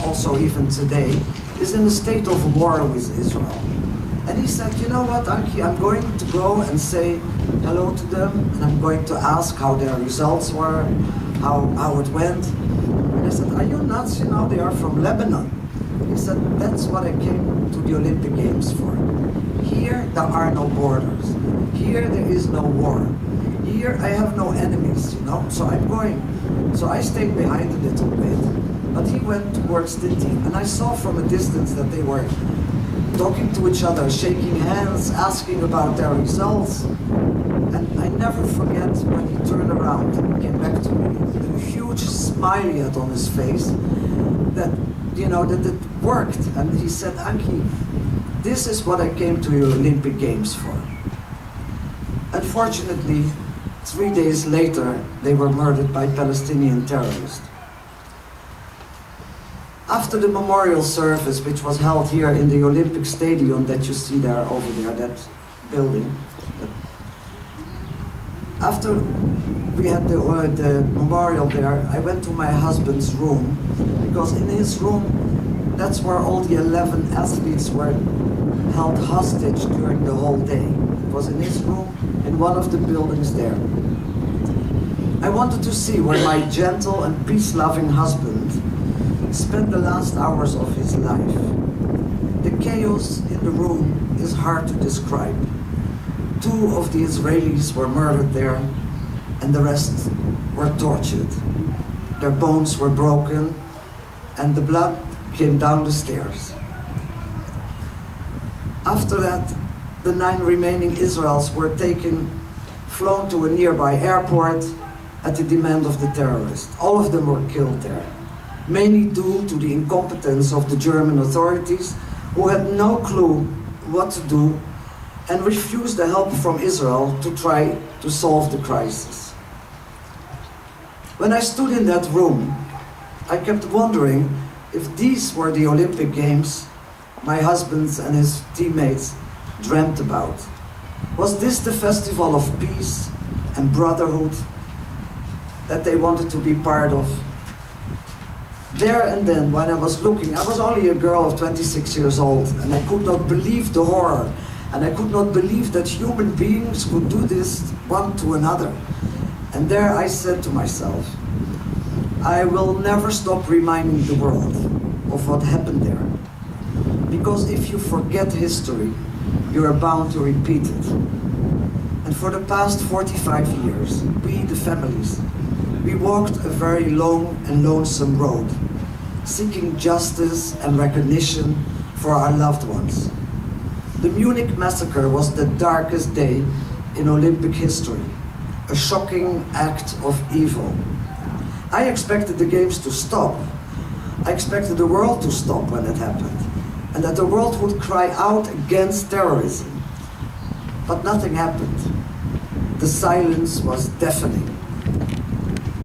also even today, is in a state of war with Israel. And he said, you know what, Ankie, I'm going to go and say hello to them, and I'm going to ask how their results were, how it went. And I said, are you nuts? You know, they are from Lebanon. He said, that's what I came to the Olympic Games for. Here, there are no borders. Here, there is no war. Here, I have no enemies, you know, so I'm going. So I stayed behind a little bit, but he went towards the team, and I saw from a distance that they were talking to each other, shaking hands, asking about their results. And I never forget when he turned around and came back to me, the huge smile he had on his face, that, you know, that it worked. And he said, Ankie, this is what I came to your Olympic Games for. Unfortunately, 3 days later, they were murdered by Palestinian terrorists. After the memorial service, which was held here in the Olympic Stadium that you see there over there, that building, after we had the memorial there, I went to my husband's room, because in his room, that's where all the 11 athletes were held hostage during the whole day. It was in his room, in one of the buildings there. I wanted to see where my gentle and peace-loving husband spent the last hours of his life. The chaos in the room is hard to describe. 2 of the Israelis were murdered there, and the rest were tortured. Their bones were broken, and the blood came down the stairs. After that, the 9 remaining Israelis were flown to a nearby airport at the demand of the terrorists. All of them were killed there, mainly due to the incompetence of the German authorities, who had no clue what to do and refused the help from Israel to try to solve the crisis. When I stood in that room, I kept wondering if these were the Olympic Games my husband and his teammates dreamt about. Was this the festival of peace and brotherhood that they wanted to be part of? There and then, when I was looking, I was only a girl of 26 years old, and I could not believe the horror, and I could not believe that human beings could do this one to another. And there I said to myself, I will never stop reminding the world of what happened there. Because if you forget history, you are bound to repeat it. And for the past 45 years, we, the families, we walked a very long and lonesome road, seeking justice and recognition for our loved ones. The Munich Massacre was the darkest day in Olympic history, a shocking act of evil. I expected the games to stop. I expected the world to stop when it happened, and that the world would cry out against terrorism. But nothing happened. The silence was deafening.